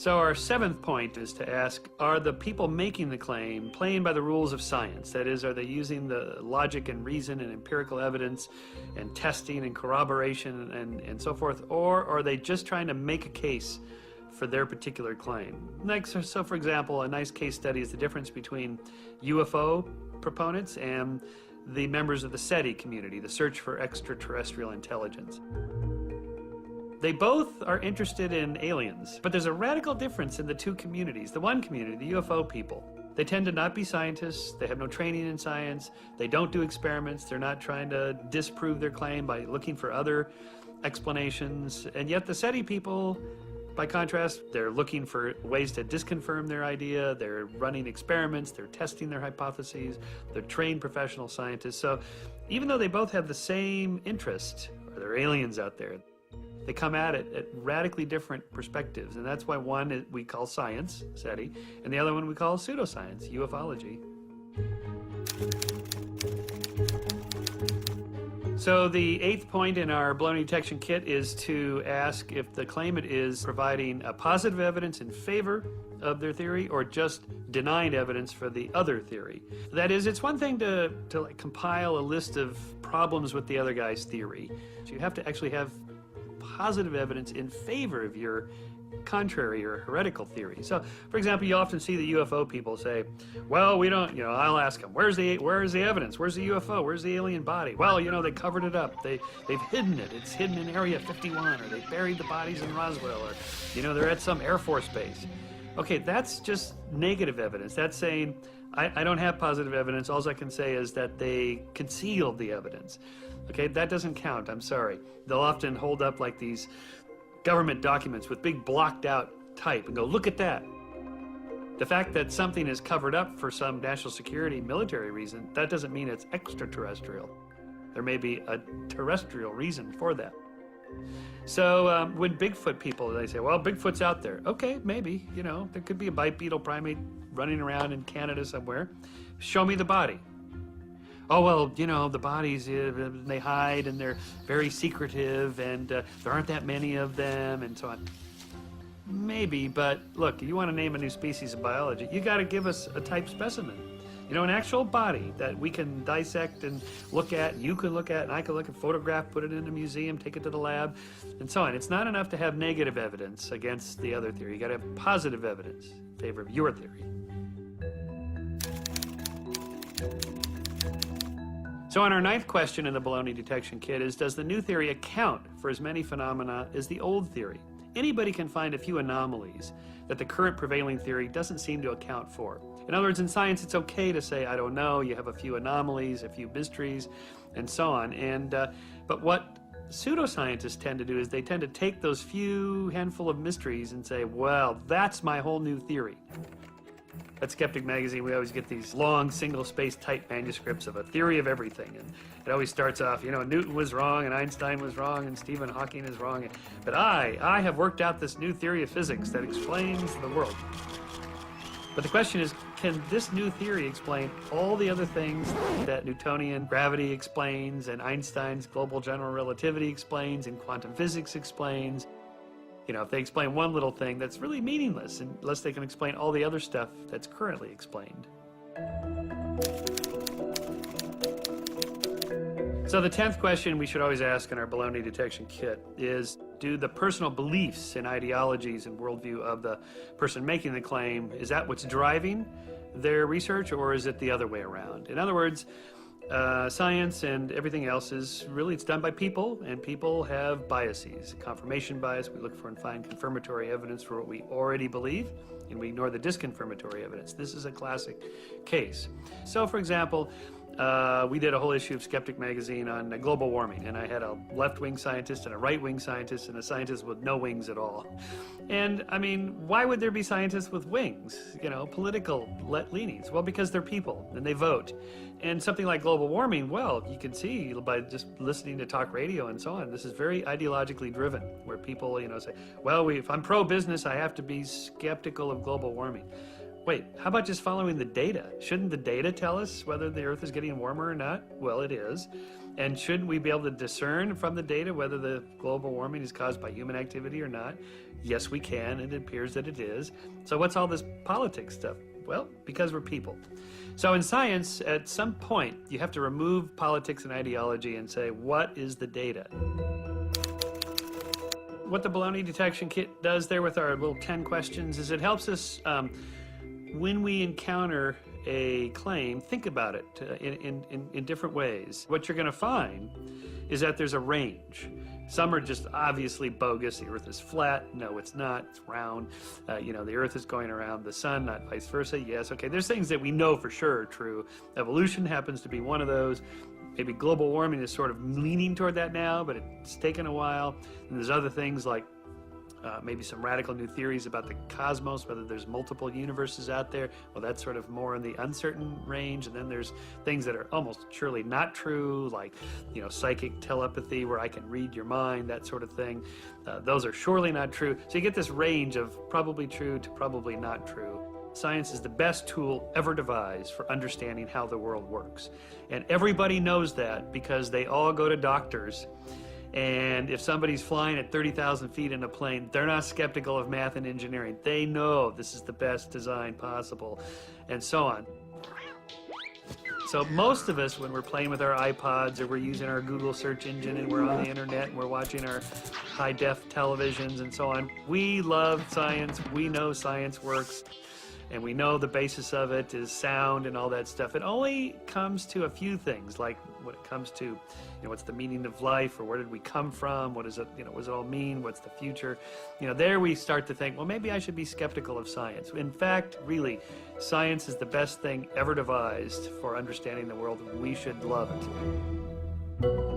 So our seventh point is to ask, are the people making the claim playing by the rules of science? That is, are they using the logic and reason and empirical evidence and testing and corroboration and so forth? Or are they just trying to make a case for their particular claim? Like, so for example, a nice case study is the difference between UFO proponents and the members of the SETI community, the Search for Extraterrestrial Intelligence. They both are interested in aliens, but there's a radical difference in the two communities. The one community, the UFO people, they tend to not be scientists, they have no training in science, they don't do experiments, they're not trying to disprove their claim by looking for other explanations. And yet the SETI people, by contrast, they're looking for ways to disconfirm their idea, they're running experiments, they're testing their hypotheses, they're trained professional scientists. So even though they both have the same interest, or there are aliens out there, they come at it at radically different perspectives, and that's why one we call science, SETI, and the other one we call pseudoscience, ufology. So the eighth point in our baloney detection kit is to ask if the claimant is providing a positive evidence in favor of their theory or just denying evidence for the other theory. That is, it's one thing to like compile a list of problems with the other guy's theory. So you have to actually have positive evidence in favor of your contrary or heretical theory. So, for example, you often see the UFO people say, well, we don't, I'll ask them, where's the evidence? Where's the UFO? Where's the alien body? Well, they covered it up. They've hidden it. It's hidden in Area 51, or they buried the bodies in Roswell, or, they're at some Air Force base. Okay, that's just negative evidence. That's saying, I don't have positive evidence. All I can say is that they concealed the evidence. Okay, that doesn't count, I'm sorry. They'll often hold up like these government documents with big blocked out type and go, look at that. The fact that something is covered up for some national security military reason, that doesn't mean it's extraterrestrial. There may be a terrestrial reason for that. So when Bigfoot people, they say, well, Bigfoot's out there. Okay, maybe, there could be a bipedal primate running around in Canada somewhere. Show me the body. Oh, well, the bodies, they hide and they're very secretive and there aren't that many of them and so on. Maybe, but look, you want to name a new species of biology, you got to give us a type specimen. An actual body that we can dissect and look at, and you can look at, and I can look at, photograph, put it in a museum, take it to the lab, and so on. It's not enough to have negative evidence against the other theory. You got to have positive evidence in favor of your theory. So on our ninth question in the baloney detection kit is, does the new theory account for as many phenomena as the old theory? Anybody can find a few anomalies that the current prevailing theory doesn't seem to account for. In other words, in science, it's okay to say, I don't know, you have a few anomalies, a few mysteries, and so on. But what pseudoscientists tend to do is they tend to take those few handful of mysteries and say, well, that's my whole new theory. At Skeptic Magazine, we always get these long, single-space type manuscripts of a theory of everything. And it always starts off, Newton was wrong, and Einstein was wrong, and Stephen Hawking is wrong. But I have worked out this new theory of physics that explains the world. But the question is, can this new theory explain all the other things that Newtonian gravity explains, and Einstein's global general relativity explains, and quantum physics explains? If they explain one little thing, that's really meaningless unless they can explain all the other stuff that's currently explained. So the 10th question we should always ask in our baloney detection kit is, do the personal beliefs and ideologies and worldview of the person making the claim, is that what's driving their research, or is it the other way around? In other words, science and everything else it's done by people, and people have biases. Confirmation bias, we look for and find confirmatory evidence for what we already believe, and we ignore the disconfirmatory evidence. This is a classic case. So, for example, we did a whole issue of Skeptic Magazine on global warming, and I had a left-wing scientist and a right-wing scientist and a scientist with no wings at all. And, why would there be scientists with wings, political leanings? Well, because they're people, and they vote. And something like global warming, well, you can see by just listening to talk radio and so on, this is very ideologically driven, where people, say, well, if I'm pro-business, I have to be skeptical of global warming. Wait, how about just following the data? Shouldn't the data tell us whether the Earth is getting warmer or not? Well, it is. And shouldn't we be able to discern from the data whether the global warming is caused by human activity or not? Yes, we can, and it appears that it is. So what's all this politics stuff? Well, because we're people. So in science, at some point, you have to remove politics and ideology and say, what is the data? What the baloney detection kit does there with our little 10 questions is it helps us, when we encounter a claim, think about it in different ways. What you're going to find is that there's a range. Some are just obviously bogus. The Earth is flat. No, it's not. It's round. The Earth is going around the sun, not vice versa. Yes, okay. There's things that we know for sure are true. Evolution happens to be one of those. Maybe global warming is sort of leaning toward that now, but it's taken a while. And there's other things like maybe some radical new theories about the cosmos, whether there's multiple universes out there. Well, that's sort of more in the uncertain range. And then there's things that are almost surely not true, like, psychic telepathy, where I can read your mind, that sort of thing. Those are surely not true. So you get this range of probably true to probably not true. Science is the best tool ever devised for understanding how the world works. And everybody knows that because they all go to doctors. And if somebody's flying at 30,000 feet in a plane, they're not skeptical of math and engineering. They know this is the best design possible, and so on. So most of us, when we're playing with our iPods or we're using our Google search engine and we're on the internet and we're watching our high-def televisions and so on, we love science. We know science works. And we know the basis of it is sound and all that stuff. It only comes to a few things, like when it comes to, what's the meaning of life, or where did we come from? What does it, what does it all mean? What's the future? There we start to think, well, maybe I should be skeptical of science. In fact, really, science is the best thing ever devised for understanding the world. We should love it.